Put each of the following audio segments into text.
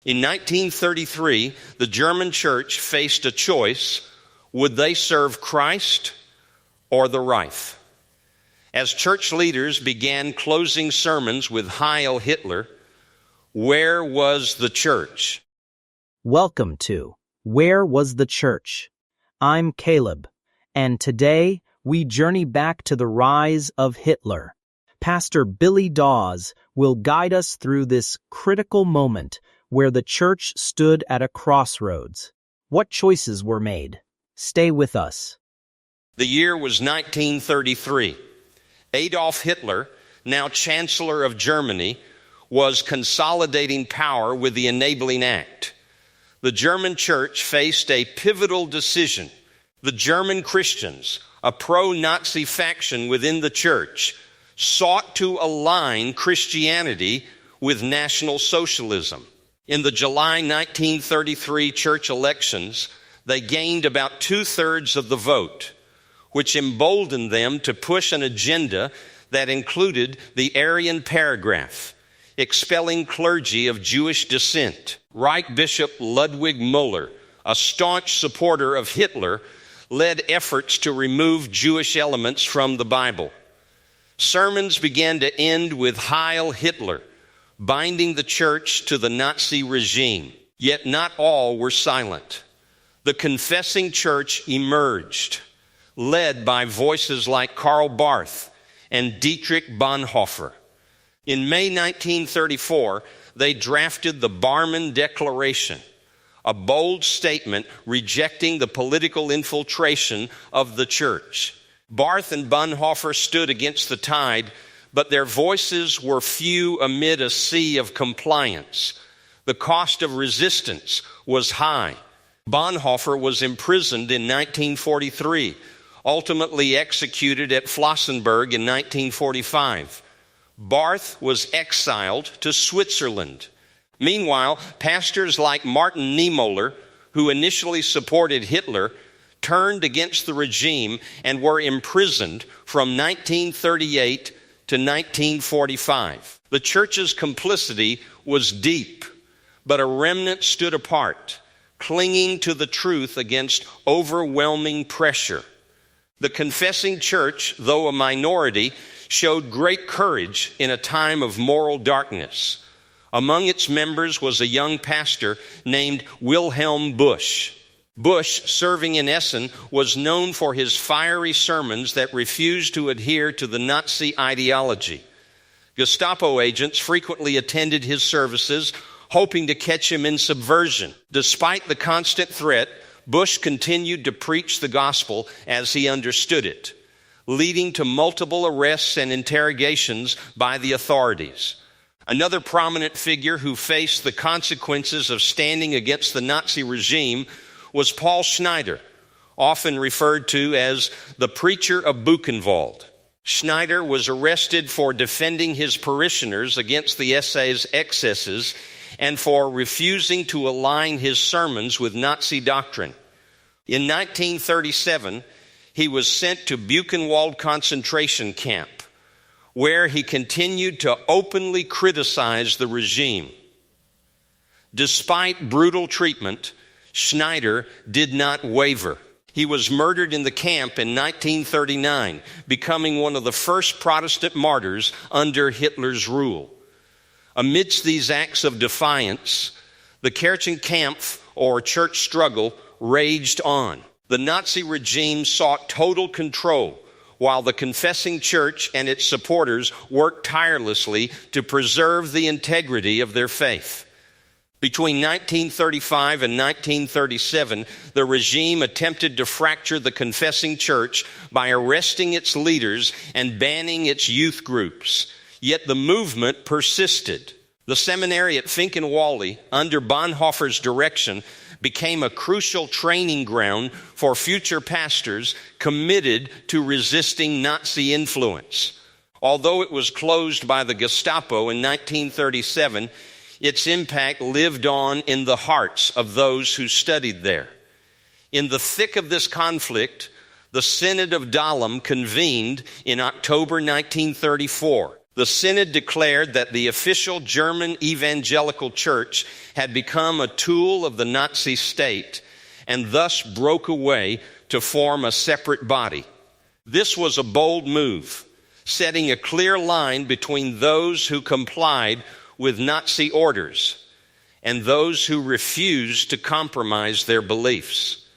In 1933, the German church faced a choice: would they serve Christ or the Reich? As church leaders began closing sermons with Heil Hitler, where was the church? Welcome to Where Was the Church? I'm Caleb, and today we journey back to the rise of Hitler. Pastor Billy Dawes will guide us through this critical moment where the church stood at a crossroads. What choices were made? Stay with us. The year was 1933. Adolf Hitler, now Chancellor of Germany, was consolidating power with the Enabling Act. The German church faced a pivotal decision. The German Christians, a pro-Nazi faction within the church, sought to align Christianity with National Socialism. In the July 1933 church elections, they gained about 2/3 of the vote, which emboldened them to push an agenda that included the Aryan paragraph, expelling clergy of Jewish descent. Reich Bishop Ludwig Müller, a staunch supporter of Hitler, led efforts to remove Jewish elements from the Bible. Sermons began to end with Heil Hitler, binding the church to the Nazi regime. Yet not all were silent. The confessing church emerged, led by voices like Karl Barth and Dietrich Bonhoeffer. In May 1934, they drafted the Barmen Declaration, a bold statement rejecting the political infiltration of the church. Barth and Bonhoeffer stood against the tide, but their voices were few amid a sea of compliance. The cost of resistance was high. Bonhoeffer was imprisoned in 1943, ultimately executed at Flossenburg in 1945. Barth was exiled to Switzerland. Meanwhile, pastors like Martin Niemöller, who initially supported Hitler, turned against the regime and were imprisoned from 1938 to 1945. The church's complicity was deep, but a remnant stood apart, clinging to the truth against overwhelming pressure. The confessing church, though a minority, showed great courage in a time of moral darkness. Among its members was a young pastor named Wilhelm Busch. Busch, serving in Essen, was known for his fiery sermons that refused to adhere to the Nazi ideology. Gestapo agents frequently attended his services, hoping to catch him in subversion. Despite the constant threat, Busch continued to preach the gospel as he understood it, leading to multiple arrests and interrogations by the authorities. Another prominent figure who faced the consequences of standing against the Nazi regime was Paul Schneider, often referred to as the preacher of Buchenwald. Schneider was arrested for defending his parishioners against the SA's excesses and for refusing to align his sermons with Nazi doctrine. In 1937, he was sent to Buchenwald concentration camp, where he continued to openly criticize the regime. Despite brutal treatment, Schneider did not waver. He was murdered in the camp in 1939, becoming one of the first Protestant martyrs under Hitler's rule. Amidst these acts of defiance, the Kirchenkampf, or church struggle, raged on. The Nazi regime sought total control, while the confessing church and its supporters worked tirelessly to preserve the integrity of their faith. Between 1935 and 1937, the regime attempted to fracture the confessing church by arresting its leaders and banning its youth groups. Yet the movement persisted. The seminary at Finkenwalde, under Bonhoeffer's direction, became a crucial training ground for future pastors committed to resisting Nazi influence. Although it was closed by the Gestapo in 1937, its impact lived on in the hearts of those who studied there. In the thick of this conflict, the Synod of Dahlem convened in October 1934. The synod declared that the official German evangelical church had become a tool of the Nazi state and thus broke away to form a separate body. This was a bold move, setting a clear line between those who complied with Nazi orders and those who refused to compromise their beliefs.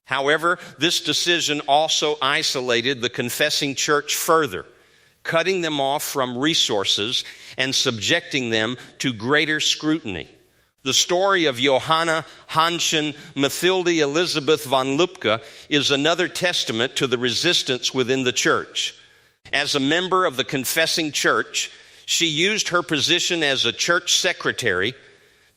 However, this decision also isolated the confessing church further, cutting them off from resources and subjecting them to greater scrutiny. The story of Johanna Hanschen Mathilde Elisabeth von Lübke is another testament to the resistance within the church. As a member of the confessing church, she used her position as a church secretary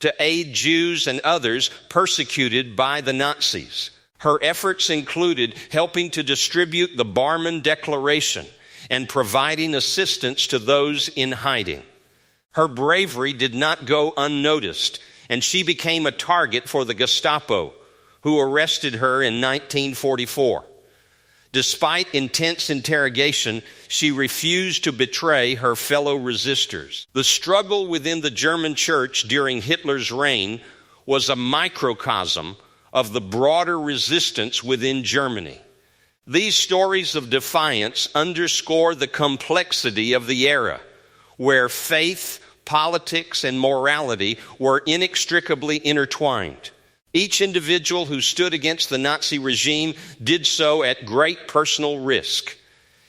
to aid Jews and others persecuted by the Nazis. Her efforts included helping to distribute the Barmen Declaration and providing assistance to those in hiding. Her bravery did not go unnoticed, and she became a target for the Gestapo, who arrested her in 1944. Despite intense interrogation, she refused to betray her fellow resistors. The struggle within the German church during Hitler's reign was a microcosm of the broader resistance within Germany. These stories of defiance underscore the complexity of the era, where faith, politics, and morality were inextricably intertwined. Each individual who stood against the Nazi regime did so at great personal risk.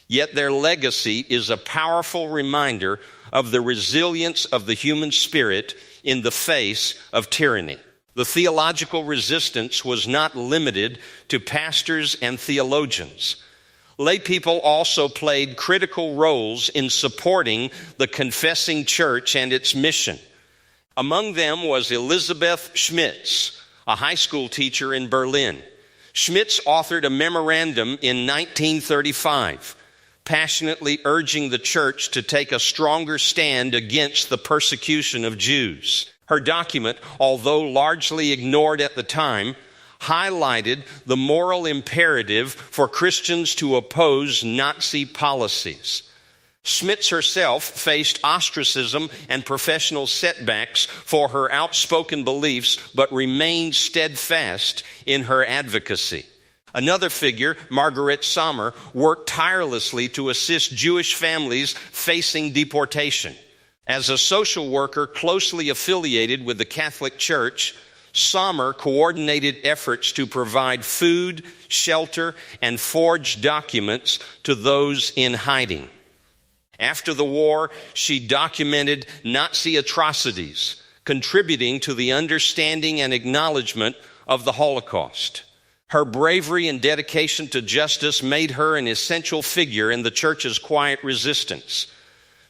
Yet their legacy is a powerful reminder of the resilience of the human spirit in the face of tyranny. The theological resistance was not limited to pastors and theologians. Lay people also played critical roles in supporting the confessing church and its mission. Among them was Elisabeth Schmitz, a high school teacher in Berlin. Schmitz authored a memorandum in 1935, passionately urging the church to take a stronger stand against the persecution of Jews. Her document, although largely ignored at the time, highlighted the moral imperative for Christians to oppose Nazi policies. Schmitz herself faced ostracism and professional setbacks for her outspoken beliefs, but remained steadfast in her advocacy. Another figure, Margaret Sommer, worked tirelessly to assist Jewish families facing deportation. As a social worker closely affiliated with the Catholic Church, Sommer coordinated efforts to provide food, shelter, and forged documents to those in hiding. After the war, she documented Nazi atrocities, contributing to the understanding and acknowledgement of the Holocaust. Her bravery and dedication to justice made her an essential figure in the church's quiet resistance.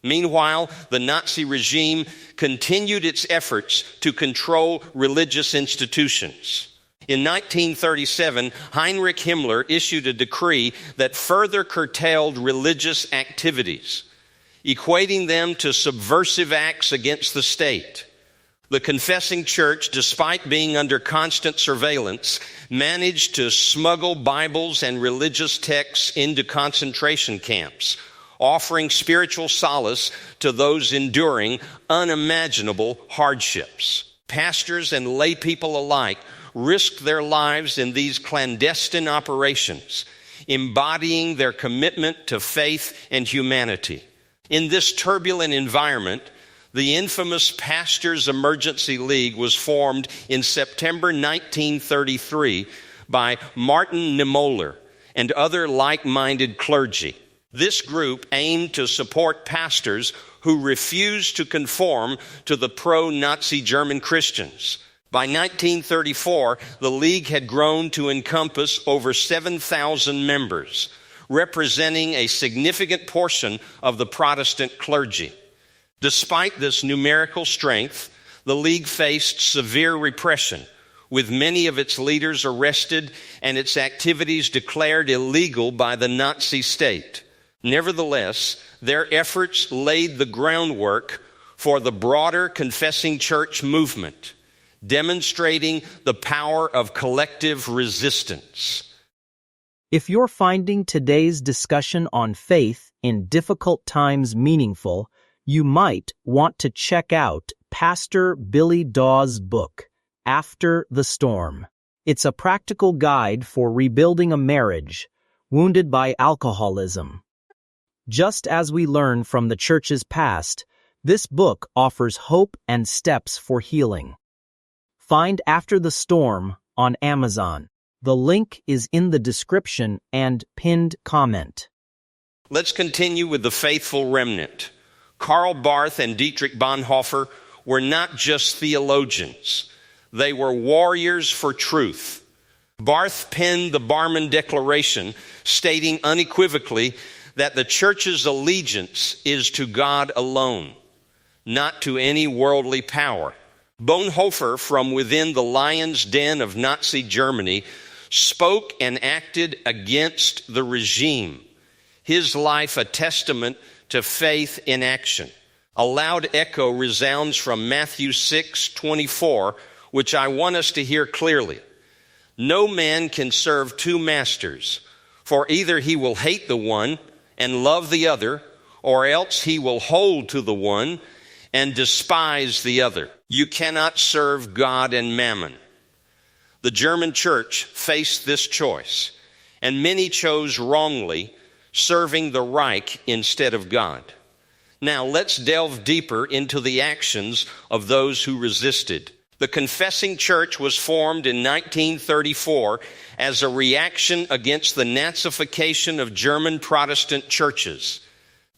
Meanwhile, the Nazi regime continued its efforts to control religious institutions. In 1937, Heinrich Himmler issued a decree that further curtailed religious activities, equating them to subversive acts against the state. The confessing church, despite being under constant surveillance, managed to smuggle Bibles and religious texts into concentration camps, offering spiritual solace to those enduring unimaginable hardships. Pastors and lay people alike risked their lives in these clandestine operations, embodying their commitment to faith and humanity. In this turbulent environment, the infamous Pastors Emergency League was formed in September 1933 by Martin Niemöller and other like-minded clergy. This group aimed to support pastors who refused to conform to the pro-Nazi German Christians. By 1934, the League had grown to encompass over 7,000 members, representing a significant portion of the Protestant clergy. Despite this numerical strength, the League faced severe repression, with many of its leaders arrested and its activities declared illegal by the Nazi state. Nevertheless, their efforts laid the groundwork for the broader confessing church movement, demonstrating the power of collective resistance. If you're finding today's discussion on faith in difficult times meaningful, You might want to check out Pastor Billy Dawes' book, After the Storm. It's a practical guide for rebuilding a marriage wounded by alcoholism. Just as we learn from the church's past, this book offers hope and steps for healing. Find After the Storm on Amazon. The link is in the description and pinned comment. Let's continue with the faithful remnant. Karl Barth and Dietrich Bonhoeffer were not just theologians. They were warriors for truth. Barth penned the Barmen Declaration, stating unequivocally that the church's allegiance is to God alone, not to any worldly power. Bonhoeffer, from within the lion's den of Nazi Germany, spoke and acted against the regime, his life a testament to faith in action. A loud echo resounds from Matthew 6:24, which I want us to hear clearly. No man can serve two masters, for either he will hate the one and love the other, or else he will hold to the one and despise the other. You cannot serve God and mammon. The German church faced this choice, and many chose wrongly, serving the Reich instead of God. Now let's delve deeper into the actions of those who resisted. The Confessing Church was formed in 1934 as a reaction against the Nazification of German Protestant churches.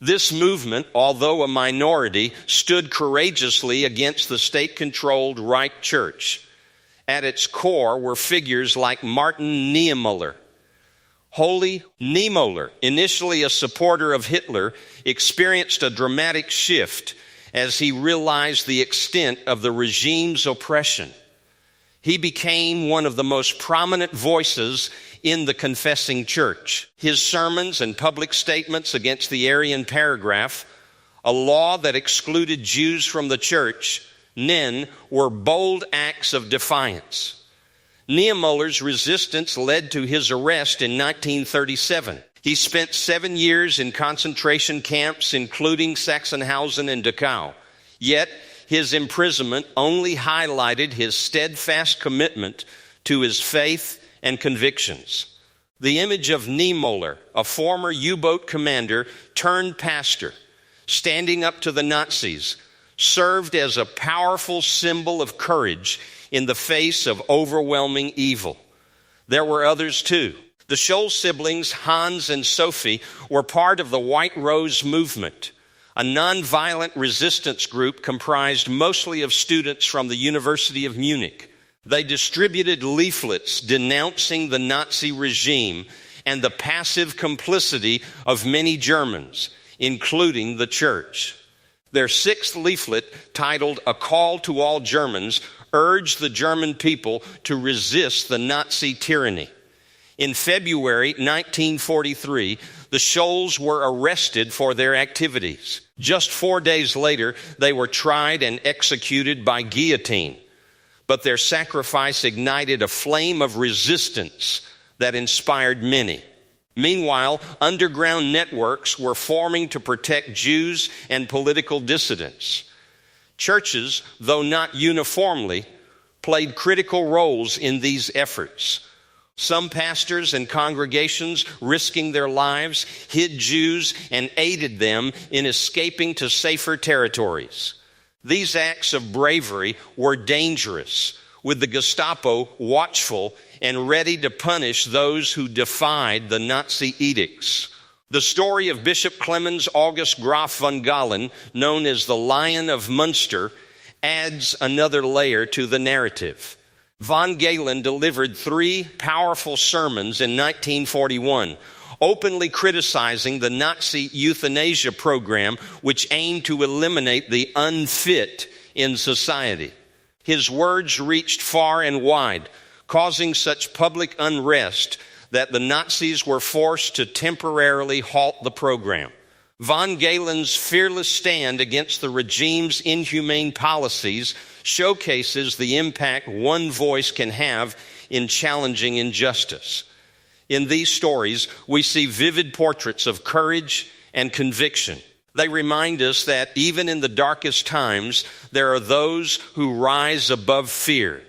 This movement, although a minority, stood courageously against the state-controlled Reich Church. At its core were figures like Martin Niemöller. Holy Niemöller, initially a supporter of Hitler, experienced a dramatic shift as he realized the extent of the regime's oppression. He became one of the most prominent voices in the Confessing Church. His sermons and public statements against the Aryan paragraph, a law that excluded Jews from the church, were bold acts of defiance. Niemöller's resistance led to his arrest in 1937. He spent 7 years in concentration camps, including Sachsenhausen and Dachau. Yet, his imprisonment only highlighted his steadfast commitment to his faith and convictions. The image of Niemöller, a former U-boat commander turned pastor, standing up to the Nazis, served as a powerful symbol of courage in the face of overwhelming evil. There were others too. The Scholl siblings, Hans and Sophie, were part of the White Rose movement, a nonviolent resistance group comprised mostly of students from the University of Munich. They distributed leaflets denouncing the Nazi regime and the passive complicity of many Germans, including the church. Their sixth leaflet, titled A Call to All Germans, urged the German people to resist the Nazi tyranny. In February 1943, the Scholls were arrested for their activities. Just 4 days later, they were tried and executed by guillotine. But their sacrifice ignited a flame of resistance that inspired many. Meanwhile, underground networks were forming to protect Jews and political dissidents. Churches, though not uniformly, played critical roles in these efforts. Some pastors and congregations, risking their lives, hid Jews and aided them in escaping to safer territories. These acts of bravery were dangerous, with the Gestapo watchful and ready to punish those who defied the Nazi edicts. The story of Bishop Clemens August Graf von Galen, known as the Lion of Munster, adds another layer to the narrative. Von Galen delivered 3 powerful sermons in 1941, openly criticizing the Nazi euthanasia program, which aimed to eliminate the unfit in society. His words reached far and wide, causing such public unrest that the Nazis were forced to temporarily halt the program. Von Galen's fearless stand against the regime's inhumane policies showcases the impact one voice can have in challenging injustice. In these stories, we see vivid portraits of courage and conviction. They remind us that even in the darkest times, there are those who rise above fear,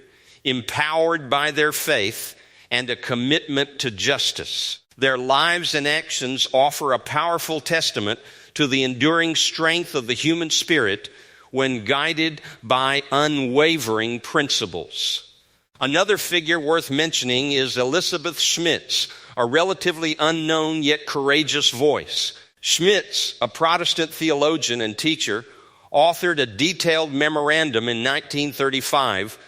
empowered by their faith and a commitment to justice. Their lives and actions offer a powerful testament to the enduring strength of the human spirit when guided by unwavering principles. Another figure worth mentioning is Elisabeth Schmitz, a relatively unknown yet courageous voice. Schmitz, a Protestant theologian and teacher, authored a detailed memorandum in 1935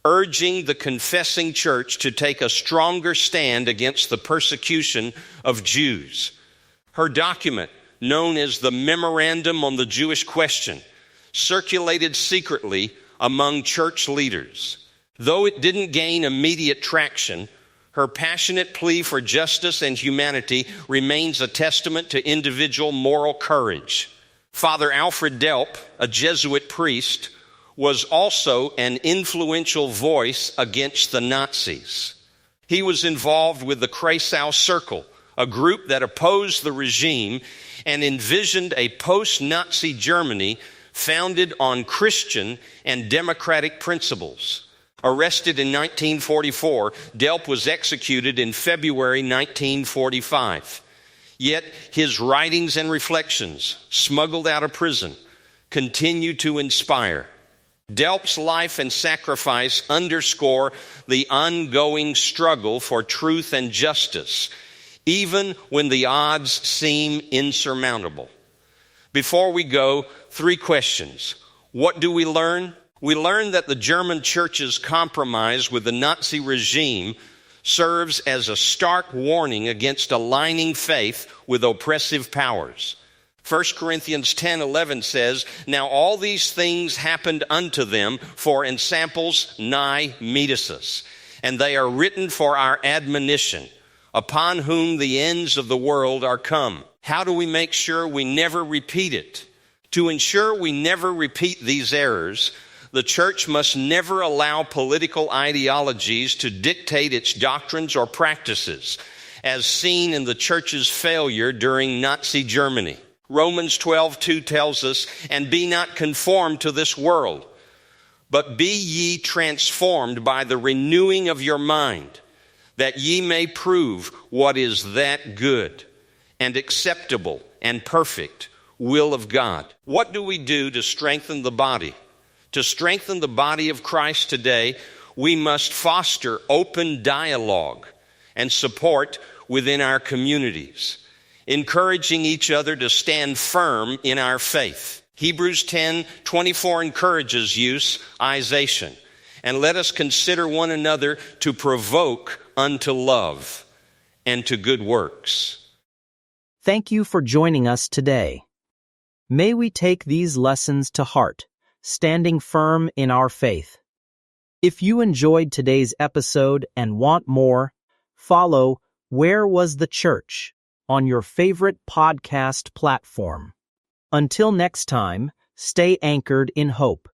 urging the confessing church to take a stronger stand against the persecution of Jews. Her document, known as the Memorandum on the Jewish Question, circulated secretly among church leaders. Though it didn't gain immediate traction, her passionate plea for justice and humanity remains a testament to individual moral courage. Father Alfred Delp, a Jesuit priest, was also an influential voice against the Nazis. He was involved with the Kreisau Circle, a group that opposed the regime and envisioned a post-Nazi Germany founded on Christian and democratic principles. Arrested in 1944, Delp was executed in February 1945. Yet his writings and reflections, smuggled out of prison, continue to inspire. Delp's life and sacrifice underscore the ongoing struggle for truth and justice, even when the odds seem insurmountable. Before we go, 3 questions. What do we learn? We learn that the German church's compromise with the Nazi regime serves as a stark warning against aligning faith with oppressive powers. 1 Corinthians 10:11 says, "Now all these things happened unto them for ensamples nigh meet us, and they are written for our admonition, upon whom the ends of the world are come." How do we make sure we never repeat it? To ensure we never repeat these errors, the church must never allow political ideologies to dictate its doctrines or practices, as seen in the church's failure during Nazi Germany. Romans 12:2 tells us, "And be not conformed to this world, but be ye transformed by the renewing of your mind, that ye may prove what is that good and acceptable and perfect will of God." What do we do to strengthen the body? To strengthen the body of Christ today, we must foster open dialogue and support within our communities, encouraging each other to stand firm in our faith. Hebrews 10:24 encourages euseization, and let us consider one another to provoke unto love and to good works. Thank you for joining us today. May we take these lessons to heart, standing firm in our faith. If you enjoyed today's episode and want more, follow Where Was the Church on your favorite podcast platform. Until next time, stay anchored in hope.